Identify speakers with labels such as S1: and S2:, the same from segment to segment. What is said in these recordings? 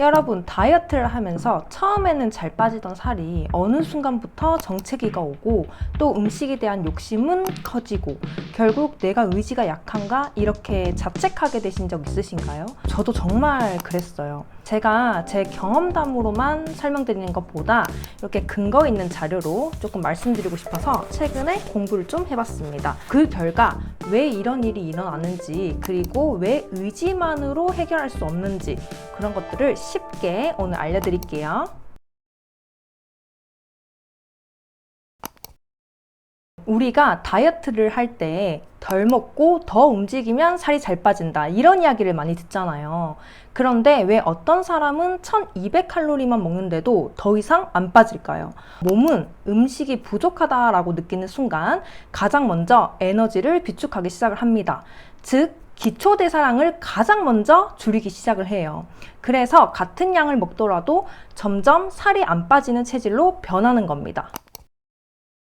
S1: 여러분, 다이어트를 하면서 처음에는 잘 빠지던 살이 어느 순간부터 정체기가 오고 또 음식에 대한 욕심은 커지고 결국 내가 의지가 약한가 이렇게 자책하게 되신 적 있으신가요? 저도 정말 그랬어요. 제가 제 경험담으로만 설명드리는 것보다 이렇게 근거 있는 자료로 조금 말씀드리고 싶어서 최근에 공부를 좀 해봤습니다. 그 결과 왜 이런 일이 일어나는지, 그리고 왜 의지만으로 해결할 수 없는지, 그런 것들을 쉽게 오늘 알려드릴게요. 우리가 다이어트를 할 때 덜 먹고 더 움직이면 살이 잘 빠진다, 이런 이야기를 많이 듣잖아요. 그런데 왜 어떤 사람은 1200칼로리만 먹는데도 더 이상 안 빠질까요? 몸은 음식이 부족하다라고 느끼는 순간 가장 먼저 에너지를 비축하기 시작을 합니다. 즉 기초 대사량을 가장 먼저 줄이기 시작을 해요. 그래서 같은 양을 먹더라도 점점 살이 안 빠지는 체질로 변하는 겁니다.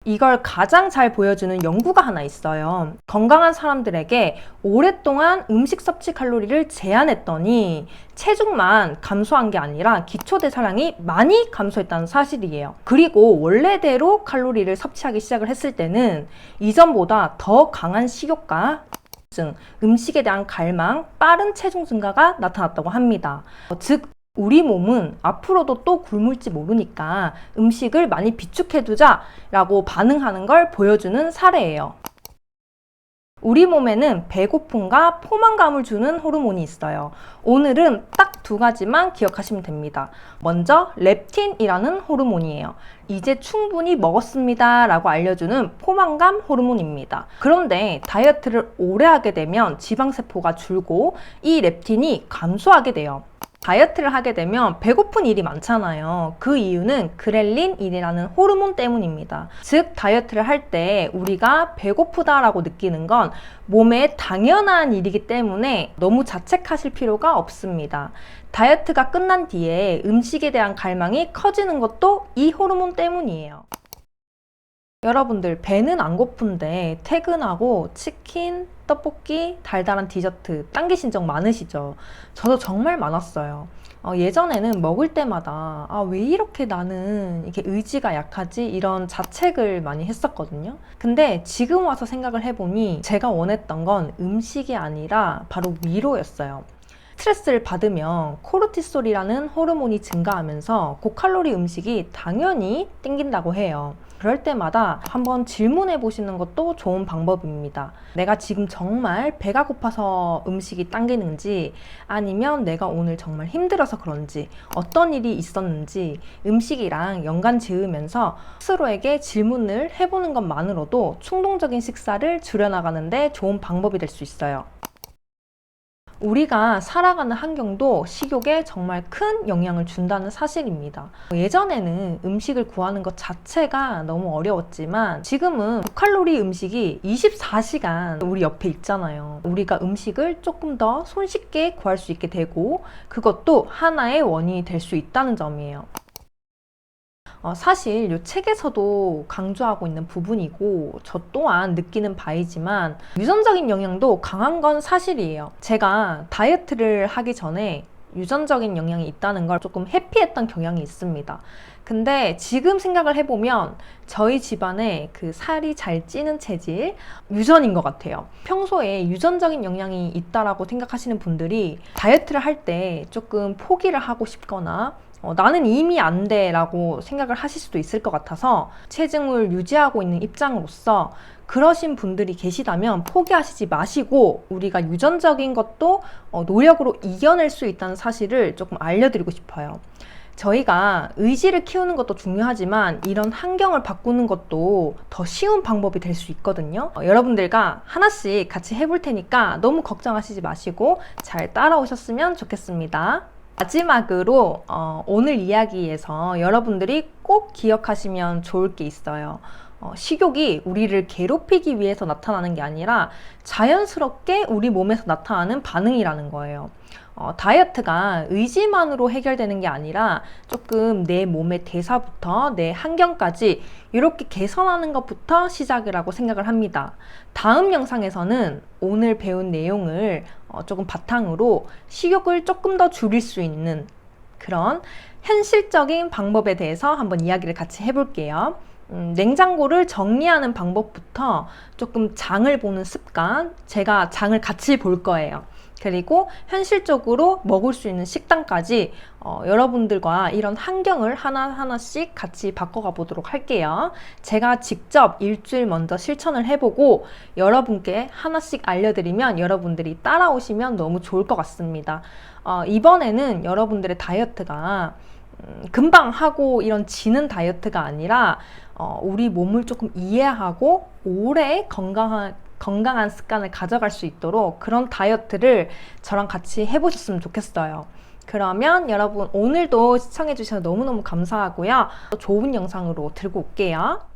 S1: 이걸 가장 잘 보여주는 연구가 하나 있어요. 건강한 사람들에게 오랫동안 음식 섭취 칼로리를 제한했더니 체중만 감소한 게 아니라 기초 대사량이 많이 감소했다는 사실이에요. 그리고 원래대로 칼로리를 섭취하기 시작을 했을 때는 이전보다 더 강한 식욕과 음식에 대한 갈망, 빠른 체중 증가가 나타났다고 합니다. 즉 우리 몸은 앞으로도 또 굶을지 모르니까 음식을 많이 비축해두자 라고 반응하는 걸 보여주는 사례예요. 우리 몸에는 배고픔과 포만감을 주는 호르몬이 있어요. 오늘은 딱 두 가지만 기억하시면 됩니다. 먼저 렙틴이라는 호르몬이에요. 이제 충분히 먹었습니다 라고 알려주는 포만감 호르몬입니다. 그런데 다이어트를 오래 하게 되면 지방세포가 줄고 이 렙틴이 감소하게 돼요. 다이어트를 하게 되면 배고픈 일이 많잖아요. 그 이유는 그렐린이라는 호르몬 때문입니다. 즉 다이어트를 할 때 우리가 배고프다라고 느끼는 건 몸에 당연한 일이기 때문에 너무 자책하실 필요가 없습니다. 다이어트가 끝난 뒤에 음식에 대한 갈망이 커지는 것도 이 호르몬 때문이에요. 여러분들, 배는 안 고픈데 퇴근하고 치킨, 떡볶이, 달달한 디저트 당기신 적 많으시죠? 저도 정말 많았어요. 예전에는 먹을 때마다 왜 이렇게 나는 이렇게 의지가 약하지? 이런 자책을 많이 했었거든요. 근데 지금 와서 생각을 해보니 제가 원했던 건 음식이 아니라 바로 위로였어요. 스트레스를 받으면 코르티솔이라는 호르몬이 증가하면서 고칼로리 음식이 당연히 땡긴다고 해요. 그럴 때마다 한번 질문해 보시는 것도 좋은 방법입니다. 내가 지금 정말 배가 고파서 음식이 당기는지, 아니면 내가 오늘 정말 힘들어서 그런지, 어떤 일이 있었는지 음식이랑 연관 지으면서 스스로에게 질문을 해보는 것만으로도 충동적인 식사를 줄여나가는데 좋은 방법이 될 수 있어요. 우리가 살아가는 환경도 식욕에 정말 큰 영향을 준다는 사실입니다. 예전에는 음식을 구하는 것 자체가 너무 어려웠지만 지금은 고칼로리 음식이 24시간 우리 옆에 있잖아요. 우리가 음식을 조금 더 손쉽게 구할 수 있게 되고 그것도 하나의 원인이 될 수 있다는 점이에요. 사실 이 책에서도 강조하고 있는 부분이고 저 또한 느끼는 바이지만 유전적인 영향도 강한 건 사실이에요. 제가 다이어트를 하기 전에 유전적인 영향이 있다는 걸 조금 회피했던 경향이 있습니다. 근데 지금 생각을 해보면 저희 집안에 그 살이 잘 찌는 체질 유전인 것 같아요. 평소에 유전적인 영향이 있다라고 생각하시는 분들이 다이어트를 할 때 조금 포기를 하고 싶거나 나는 이미 안 돼 라고 생각을 하실 수도 있을 것 같아서 체중을 유지하고 있는 입장으로서 그러신 분들이 계시다면 포기하시지 마시고 우리가 유전적인 것도 노력으로 이겨낼 수 있다는 사실을 조금 알려드리고 싶어요. 저희가 의지를 키우는 것도 중요하지만 이런 환경을 바꾸는 것도 더 쉬운 방법이 될 수 있거든요. 여러분들과 하나씩 같이 해볼 테니까 너무 걱정하시지 마시고 잘 따라오셨으면 좋겠습니다. 마지막으로 오늘 이야기에서 여러분들이 꼭 기억하시면 좋을 게 있어요. 식욕이 우리를 괴롭히기 위해서 나타나는 게 아니라 자연스럽게 우리 몸에서 나타나는 반응이라는 거예요. 다이어트가 의지만으로 해결되는 게 아니라 조금 내 몸의 대사부터 내 환경까지 이렇게 개선하는 것부터 시작이라고 생각을 합니다. 다음 영상에서는 오늘 배운 내용을 조금 바탕으로 식욕을 조금 더 줄일 수 있는 그런 현실적인 방법에 대해서 한번 이야기를 같이 해볼게요. 냉장고를 정리하는 방법부터 조금 장을 보는 습관, 제가 장을 같이 볼 거예요. 그리고 현실적으로 먹을 수 있는 식단까지 여러분들과 이런 환경을 하나하나씩 같이 바꿔가 보도록 할게요. 제가 직접 일주일 먼저 실천을 해보고 여러분께 하나씩 알려드리면 여러분들이 따라오시면 너무 좋을 것 같습니다. 이번에는 여러분들의 다이어트가 금방 하고 이런 지는 다이어트가 아니라 우리 몸을 조금 이해하고 오래 건강한 습관을 가져갈 수 있도록 그런 다이어트를 저랑 같이 해보셨으면 좋겠어요. 그러면 여러분 오늘도 시청해주셔서 너무너무 감사하고요. 좋은 영상으로 들고 올게요.